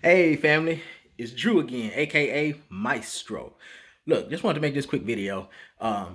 Hey family, it's Drew again, aka Maestro. Look, just wanted to make this quick video. I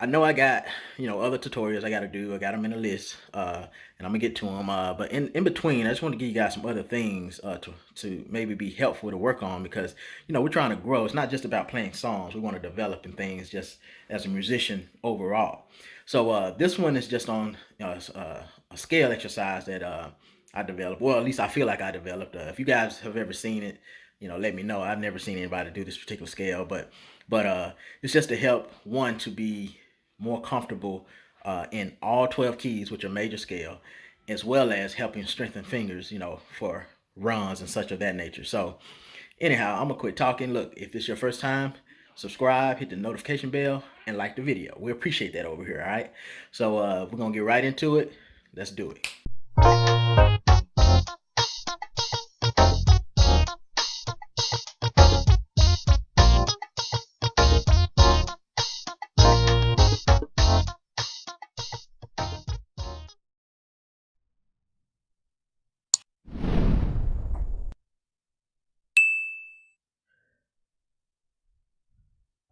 know I got other tutorials I got to do. I got them in a list, and I'm gonna get to them. But in between, I just want to give you guys some other things to maybe be helpful to work on because we're trying to grow. It's not just about playing songs. We want to develop in things just as a musician overall. So this one is just on a scale exercise that I developed. Well, at least I feel like I developed. If you guys have ever seen it, let me know. I've never seen anybody do this particular scale, but it's just to help one to be more comfortable in all 12 keys, which are major scale, as well as helping strengthen fingers, for runs and such of that nature. So anyhow, I'm gonna quit talking. Look, if it's your first time, subscribe, hit the notification bell, and like the video. We appreciate that over here, all right? So we're gonna get right into it. Let's do it.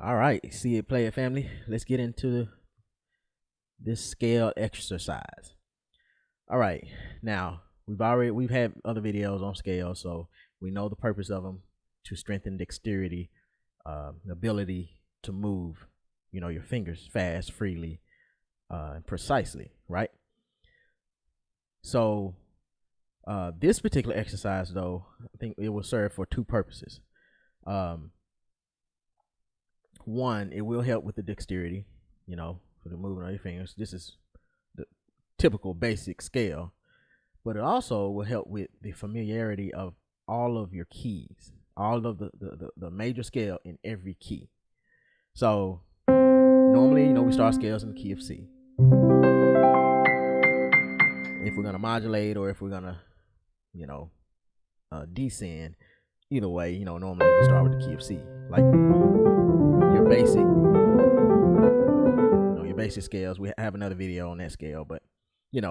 All right, see it, player family. Let's get into this scale exercise. All right, now we've had other videos on scale, so we know the purpose of them: to strengthen dexterity, the ability to move, your fingers fast, freely, precisely, right? So this particular exercise, though, I think it will serve for two purposes. One, it will help with the dexterity, for the movement of your fingers. This is the typical basic scale, but it also will help with the familiarity of all of your keys, all of the major scale in every key. So normally, we start scales in the key of C. If we're gonna modulate or if we're gonna, descend, either way, normally we start with the key of C, like your basic scales. We have another video on that scale, but we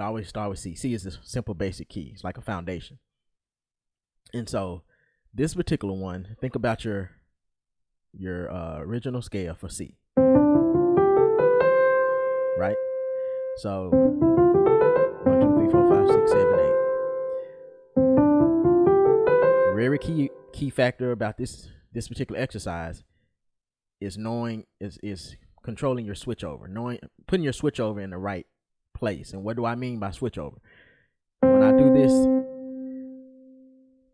always start with C. C is the simple basic key. It's like a foundation. And so this particular one, think about your original scale for C, right? So 1, 2, 3, 4, 5, 6, 7, 8. Very key factor about this particular exercise is controlling your switch over, putting your switch over in the right place. And what do I mean by switch over? When I do this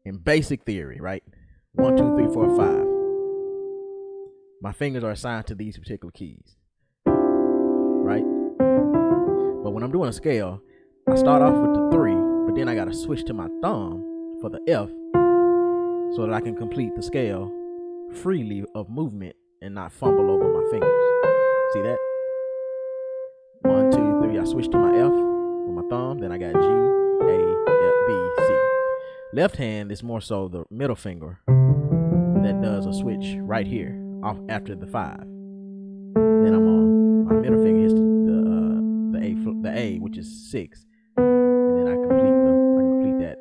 in basic theory, right? 1, 2, 3, 4, 5. My fingers are assigned to these particular keys, right? But when I'm doing a scale, I start off with the 3, but then I got to switch to my thumb for the F so that I can complete the scale freely of movement and not fumble over my fingers. See that? 1, 2, 3. I switch to my F with my thumb. Then I got G, A, F, B, C. Left hand is more so the middle finger that does a switch right here off after the 5. Then I'm on my middle finger hits the A, which is 6, and then I complete that.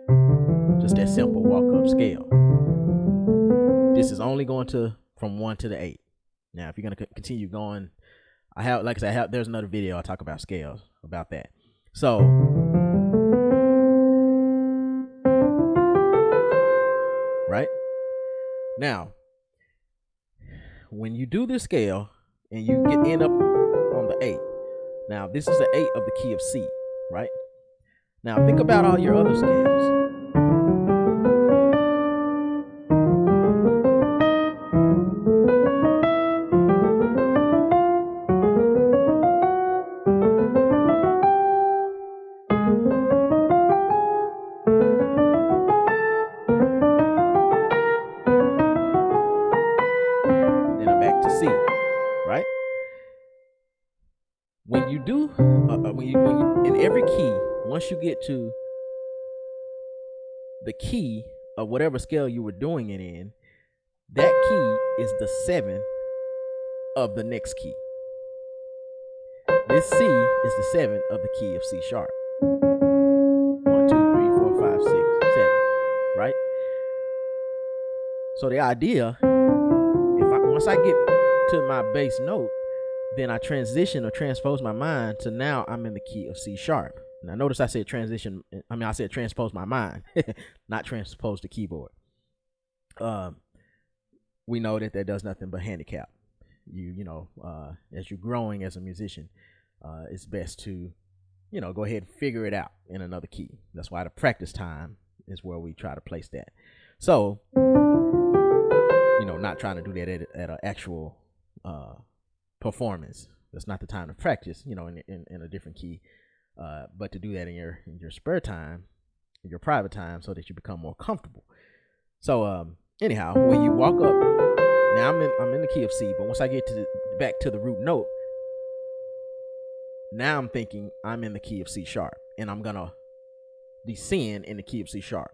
Just that simple walk up scale. This is only going from 1 to the 8. Now, if you're gonna continue going, there's another video I talk about scales about that. So right now, when you do this scale and you end up on the 8, now this is the 8 of the key of C, right? Now think about all your other scales. C, right? When you do, when you in every key, once you get to the key of whatever scale you were doing it in, that key is the 7 of the next key. This C is the 7 of the key of C sharp. 1, 2, 3, 4, 5, 6, 7, right? So the idea, once I get to my bass note, then I transition or transpose my mind to now I'm in the key of C sharp. Now notice I said transition. I said transpose my mind, not transpose the keyboard. We know that does nothing but handicap. As you're growing as a musician, it's best to, go ahead and figure it out in another key. That's why the practice time is where we try to place that. So, not trying to do that at an actual performance. That's not the time to practice, in a different key. But to do that in your spare time, in your private time, so that you become more comfortable. So, anyhow, when you walk up, now I'm in the key of C, but once I get back to the root note, now I'm thinking I'm in the key of C sharp, and I'm gonna descend in the key of C sharp.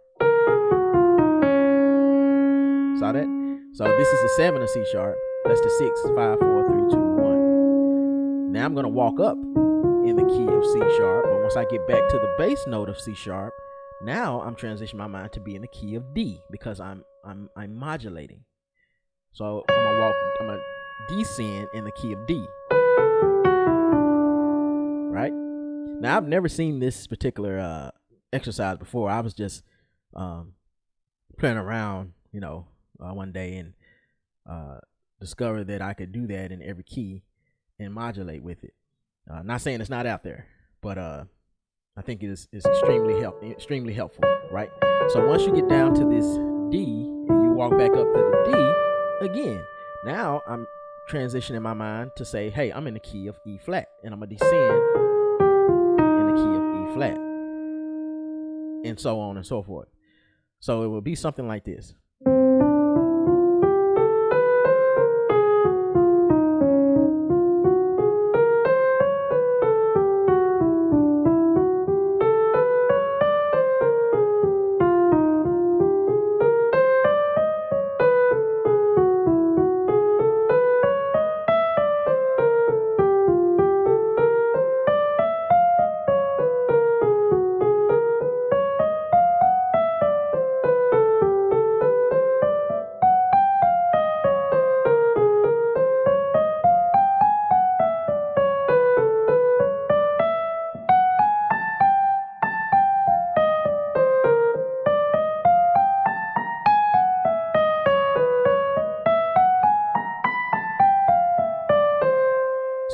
Saw that? So this is the 7 of C sharp. That's the 6, 5, 4, 3, 2, 1. Now I'm gonna walk up in the key of C sharp, but once I get back to the bass note of C sharp, now I'm transitioning my mind to be in the key of D, because I'm modulating. So I'm gonna descend in the key of D. Right? Now I've never seen this particular exercise before. I was just playing around, one day, and discovered that I could do that in every key and modulate with it. Not saying it's not out there, but I think it is extremely helpful, right? So once you get down to this D and you walk back up to the D again, now I'm transitioning my mind to say, hey, I'm in the key of E flat, and I'm gonna descend in the key of E flat, and so on and so forth. So it will be something like this.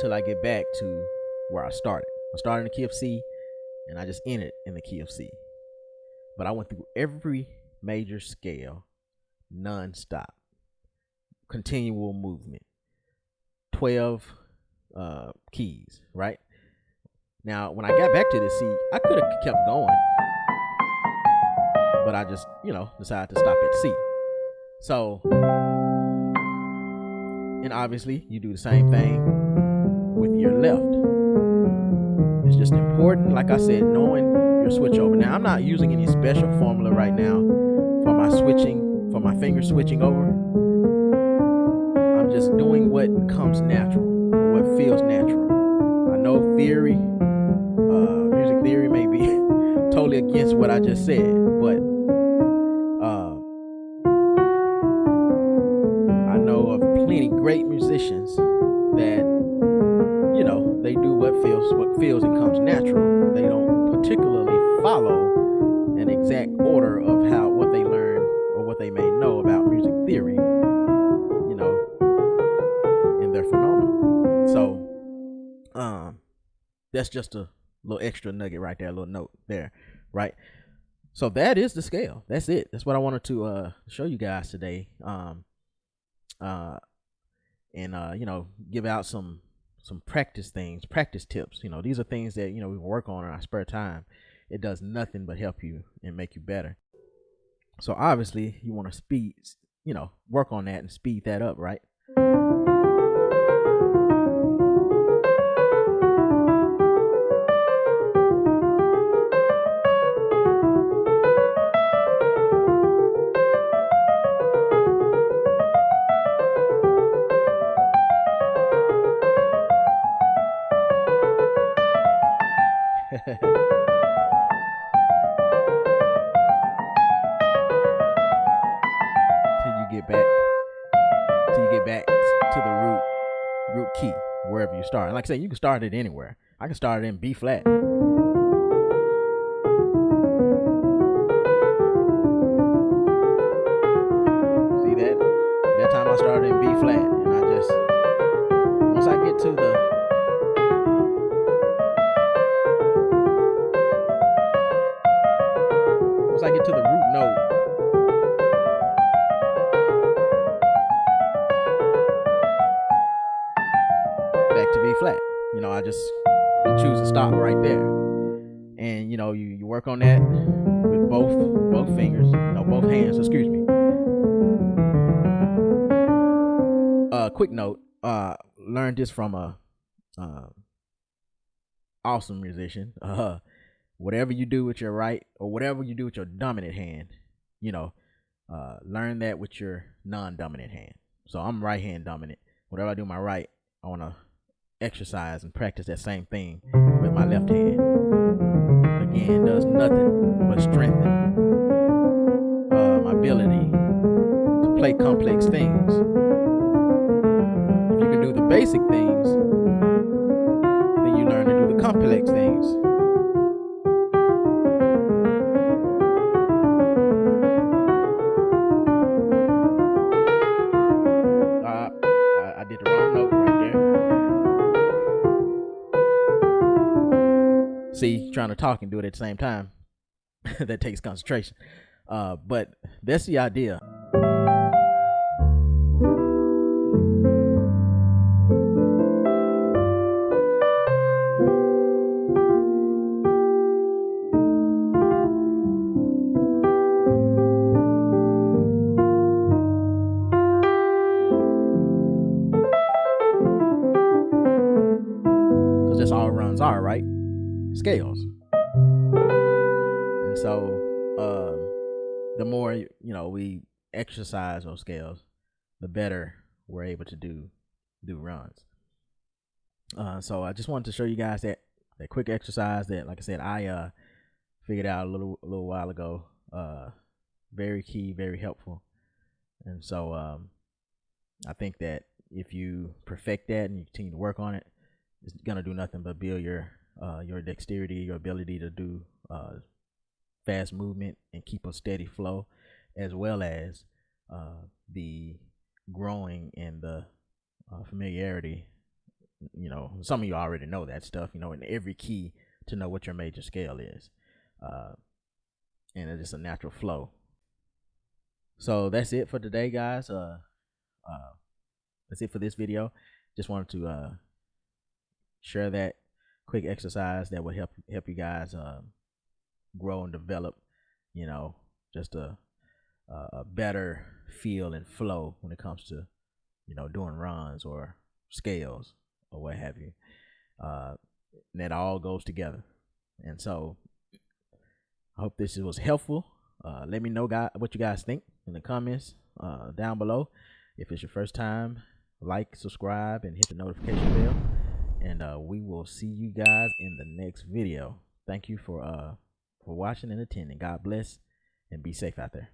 Till I get back to where I started. I started in the key of C, and I just ended in the key of C. But I went through every major scale non-stop, continual movement, 12 keys, right? Now, when I got back to the C, I could have kept going, but I just, decided to stop at C. So, and obviously, you do the same thing with your left. It's just important, like I said, knowing your switch over. Now, I'm not using any special formula right now for my finger switching over. I'm just doing what comes natural, or what feels natural. I know music theory may be totally against what I just said, but I know of plenty great musicians that they do what feels and comes natural. They don't particularly follow an exact order of what they learn or what they may know about music theory, in their phenomena. So, that's just a little extra nugget right there, a little note there, right? So that is the scale. That's it. That's what I wanted to show you guys today. And give out some practice tips. These are things that we work on in our spare time. It does nothing but help you and make you better. So obviously you want to work on that and speed that up, right? get back to the root key wherever you start. And like I said, you can start it anywhere. I can start it in B flat. See that? That time I started in B flat, and I just once I get to the root note, back to B flat. I just choose to stop right there, and you work on that with both fingers, both hands. Excuse me. Quick note. Learned this from a awesome musician. Whatever you do with your right, or whatever you do with your dominant hand, learn that with your non-dominant hand. So I'm right hand dominant. Whatever I do with my right, I want to exercise and practice that same thing with my left hand. Again, does nothing but strengthen my ability to play complex things. If you can do the basic things, then you learn to do the complex things. I did the wrong note right there. See, trying to talk and do it at the same time, that takes concentration. But that's the idea. That's all runs are, right? Scales. And so the more we exercise those scales, the better we're able to do runs. So I just wanted to show you guys that quick exercise that, like I said, I figured out a little while ago. Very key, very helpful. And so I think that if you perfect that and you continue to work on it, it's gonna do nothing but build your dexterity, your ability to do fast movement and keep a steady flow, as well as the growing and the familiarity. Some of you already know that stuff. In every key to know what your major scale is, and it's just a natural flow. So that's it for today, guys. That's it for this video. Just wanted to share that quick exercise that will help you guys grow and develop, just a better feel and flow when it comes to, doing runs or scales or what have you. And that all goes together. And so I hope this was helpful. Let me know, what you guys think in the comments down below. If it's your first time, like, subscribe, and hit the notification bell. And we will see you guys in the next video. Thank you for watching and attending. God bless, and be safe out there.